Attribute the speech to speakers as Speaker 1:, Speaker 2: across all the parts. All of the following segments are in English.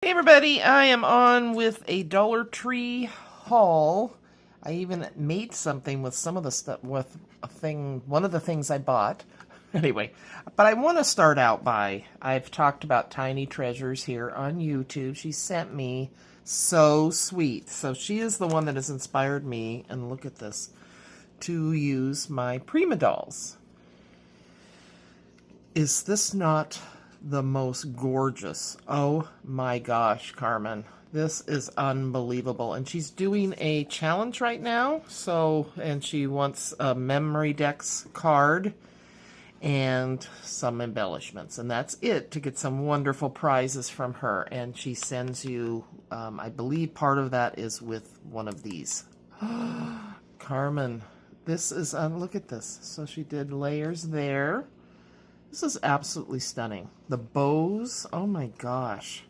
Speaker 1: Hey everybody, I am on with a Dollar Tree haul. I even made something with some of the stuff with one of the things I bought. Anyway, but I want to start out by, I've talked about Tiny Treasures here on YouTube. She sent me so sweet. So she is the one that has inspired me, and look at this, to use my Prima Dolls. Is this not the most gorgeous? Oh my gosh, Carmen. This is unbelievable. And she's doing a challenge right now. And she wants a Memory Dex card and some embellishments. And that's it, to get some wonderful prizes from her. And she sends you, I believe part of that is with one of these. Carmen, this is, look at this. So she did layers there. This is absolutely stunning. The bows, oh my gosh.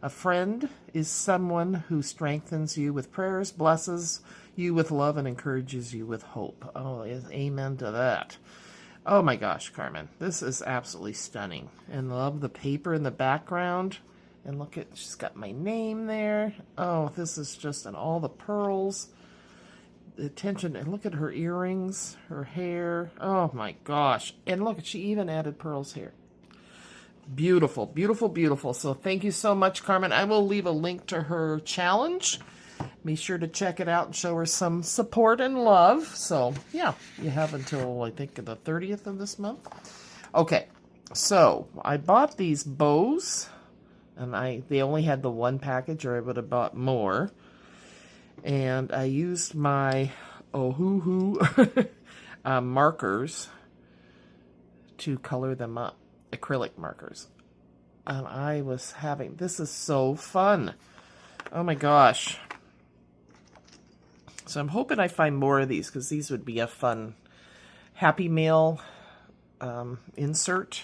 Speaker 1: A friend is someone who strengthens you with prayers, blesses you with love, and encourages you with hope. Oh, amen to that. Oh my gosh, Carmen. This is absolutely stunning. And love the paper in the background. And look at, she's got my name there. Oh, this is just, and all the pearls. The attention, and look at her earrings, her hair. Oh my gosh. And look, she even added pearls here. Beautiful, beautiful, beautiful. So thank you so much, Carmen. I will leave a link to her challenge. Be sure to check it out and show her some support and love. So yeah, you have until I think the 30th of this month. Okay, so I bought these bows, and they only had the one package, or I would have bought more. And I used my markers to color them up, acrylic markers. And I was having, this is so fun. Oh my gosh. So I'm hoping I find more of these, because these would be a fun Happy Meal insert.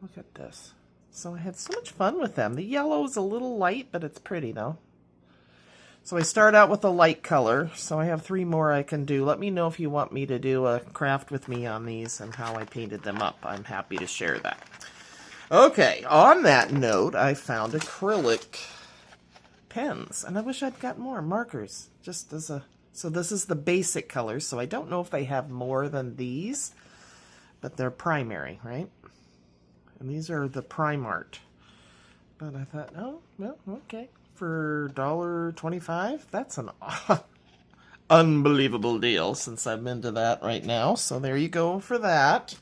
Speaker 1: Look at this. So I had so much fun with them. The yellow is a little light, but it's pretty though. So I start out with a light color, so I have 3 more I can do. Let me know if you want me to do a craft with me on these and how I painted them up. I'm happy to share that. Okay, on that note, I found acrylic pens, and I wish I'd got more markers. Just as a, so this is the basic colors, so I don't know if they have more than these, but they're primary, right? And these are the Primart. But I thought, oh, well, okay. For $1.25, that's an unbelievable deal, since I'm into that right now. So there you go for that.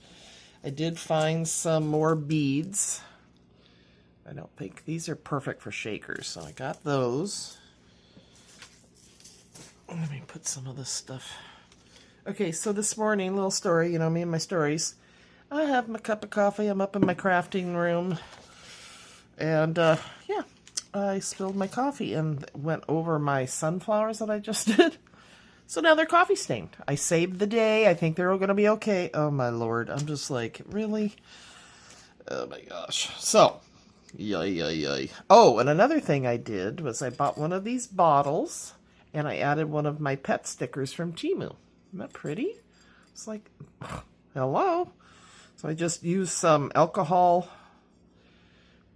Speaker 1: I did find some more beads. I don't think these are perfect for shakers, so I got those. Let me put some of this stuff. Okay, so this morning, little story, you know me and my stories. I have my cup of coffee. I'm up in my crafting room. And, yeah. I spilled my coffee and went over my sunflowers that I just did. So now they're coffee stained. I saved the day. I think they're all going to be okay. Oh my lord. I'm just like, really? Oh my gosh. So, yay. Oh, and another thing I did was I bought one of these bottles and I added one of my pet stickers from Temu. Isn't that pretty? It's like, hello. So I just used some alcohol,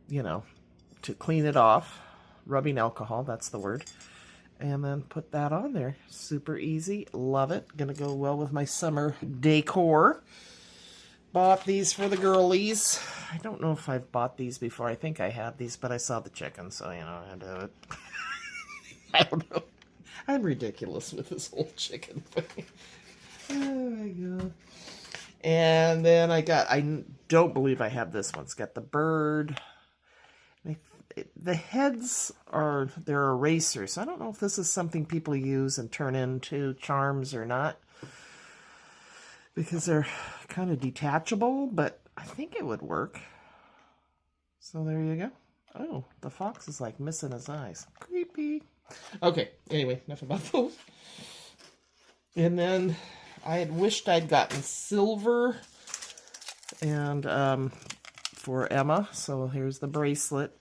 Speaker 1: you know, to clean it off. Rubbing alcohol, that's the word. And then put that on there. Super easy. Love it. Gonna go well with my summer decor. Bought these for the girlies. I don't know if I've bought these before. I think I have these, but I saw the chicken, so, you know, I had to have it. I don't know. I'm ridiculous with this whole chicken thing. Oh my god. And then I don't believe I have this one. It's got the bird. The heads they're erasers. I don't know if this is something people use and turn into charms or not, because they're kind of detachable, but I think it would work. So there you go. Oh, the fox is like missing his eyes. Creepy. Okay, anyway, enough about those. And then I had wished I'd gotten silver and for Emma. So here's the bracelet.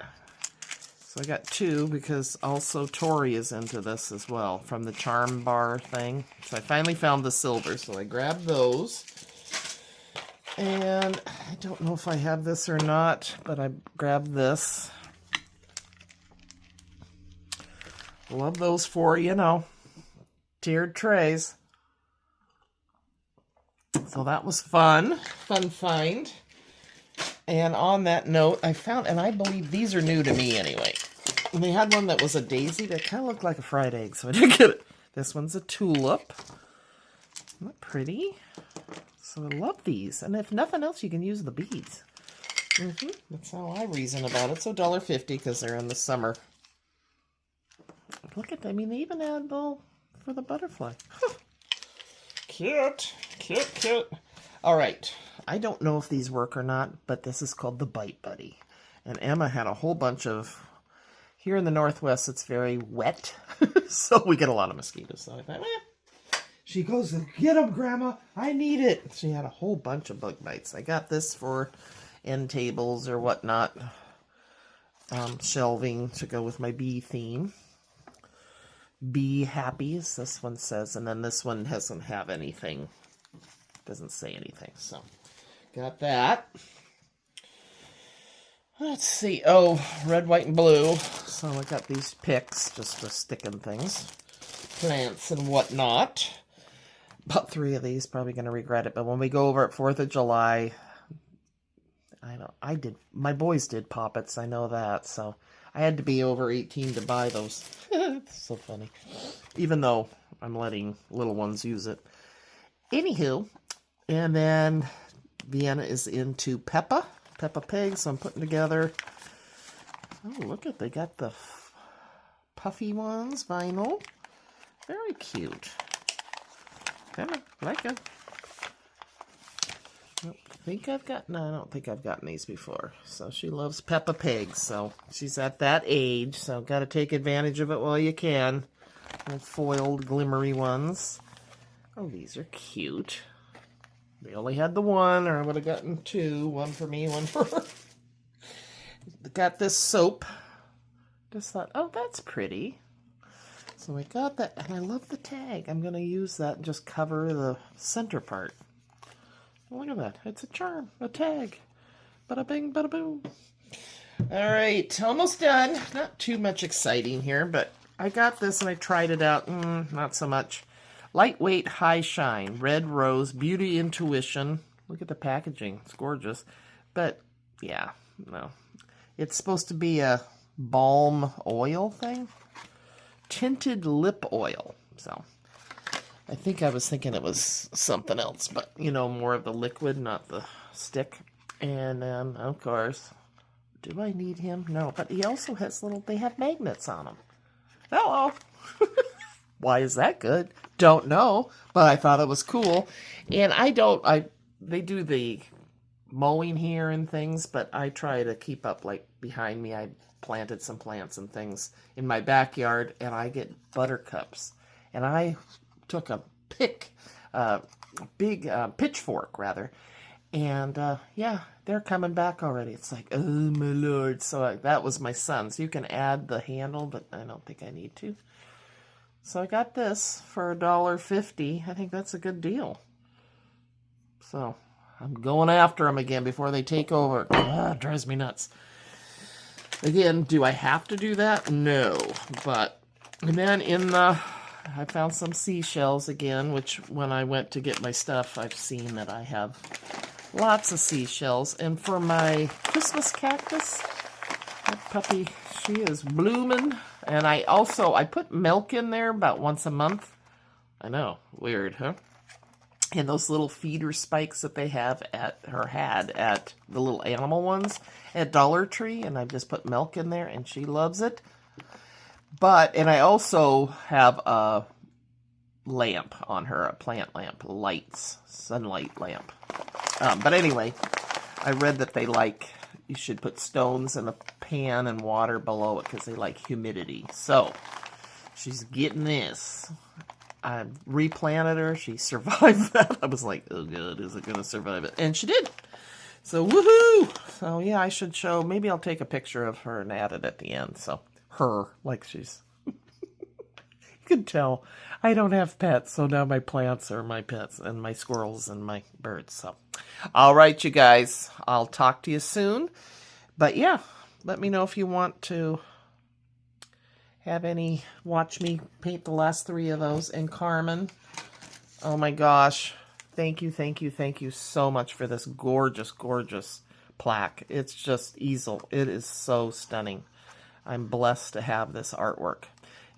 Speaker 1: So I got 2 because also Tori is into this as well from the charm bar thing. So I finally found the silver, so I grabbed those. And I don't know if I have this or not, but I grabbed this. Love those for, tiered trays. So that was fun find. And on that note, I found, and I believe these are new to me anyway. And they had one that was a daisy that kind of looked like a fried egg, so I didn't get it. This one's a tulip. Isn't that pretty? So I love these. And if nothing else, you can use the beads. That's how I reason about it. So $1.50 because they're in the summer. Look at them. I mean, they even had little for the butterfly. Cute. All right. I don't know if these work or not, but this is called the Bite Buddy. And Emma had a whole bunch of... Here in the Northwest, it's very wet, so we get a lot of mosquitoes. So I thought, She goes, get them, Grandma. I need it. She had a whole bunch of bug bites. I got this for end tables or whatnot. Shelving to go with my bee theme. Be happy, as this one says. And then this one doesn't have anything. Doesn't say anything. So, got that. Let's see. Oh, red, white, and blue. So I got these picks just for sticking things. Plants and whatnot. About 3 of these. Probably going to regret it. But when we go over at 4th of July, my boys did poppets. I know that. So I had to be over 18 to buy those. It's so funny. Even though I'm letting little ones use it. Anywho. And then Vienna is into Peppa Pig, so I'm putting together, oh, look at, they got the puffy ones, vinyl. Very cute. Kind of like it. I don't think I've gotten these before. So she loves Peppa Pig, so she's at that age, so got to take advantage of it while you can. Little foiled, glimmery ones. Oh, these are cute. We only had the one, or I would have gotten 2. One for me, one for her. Got this soap. Just thought, oh, that's pretty. So we got that, and I love the tag. I'm going to use that and just cover the center part. Look at that. It's a charm, a tag. Bada bing, bada boom. All right, almost done. Not too much exciting here, but I got this and I tried it out. Not so much. Lightweight, high shine, red rose, beauty intuition. Look at the packaging. It's gorgeous. But, yeah, no. It's supposed to be a balm oil thing. Tinted lip oil. So, I think I was thinking it was something else. But, more of the liquid, not the stick. And then, of course, do I need him? No. But he also has they have magnets on them. Hello. Why is that good? Don't know, but I thought it was cool. And they do the mowing here and things, but I try to keep up, like behind me, I planted some plants and things in my backyard, and I get buttercups. And I took a big pitchfork, rather, and yeah, they're coming back already. It's like, oh my Lord. So that was my son. So you can add the handle, but I don't think I need to. So I got this for $1.50. I think that's a good deal. So I'm going after them again before they take over. It drives me nuts. Again, do I have to do that? No. And then I found some seashells again, which when I went to get my stuff, I've seen that I have lots of seashells. And for my Christmas cactus, that puppy, she is blooming. And I put milk in there about once a month. I know, weird, huh? And those little feeder spikes that they had at the little animal ones at Dollar Tree, and I just put milk in there, and she loves it. And I also have a lamp on her, a plant lamp, sunlight lamp. But anyway, I read that you should put stones in a pan and water below it because they like humidity. So, she's getting this. I replanted her. She survived that. I was like, oh God, is it going to survive it? And she did. So, woohoo! So, yeah, I should show. Maybe I'll take a picture of her and add it at the end. So, she's... You can tell I don't have pets, so now my plants are my pets, and my squirrels and my birds. So, all right, you guys. I'll talk to you soon. But, yeah, let me know if you want to have any watch me paint the last 3 of those. And Carmen, oh my gosh, thank you so much for this gorgeous, gorgeous plaque. It's just easel. It is so stunning. I'm blessed to have this artwork.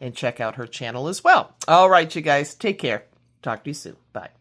Speaker 1: And check out her channel as well. All right, you guys, take care. Talk to you soon. Bye.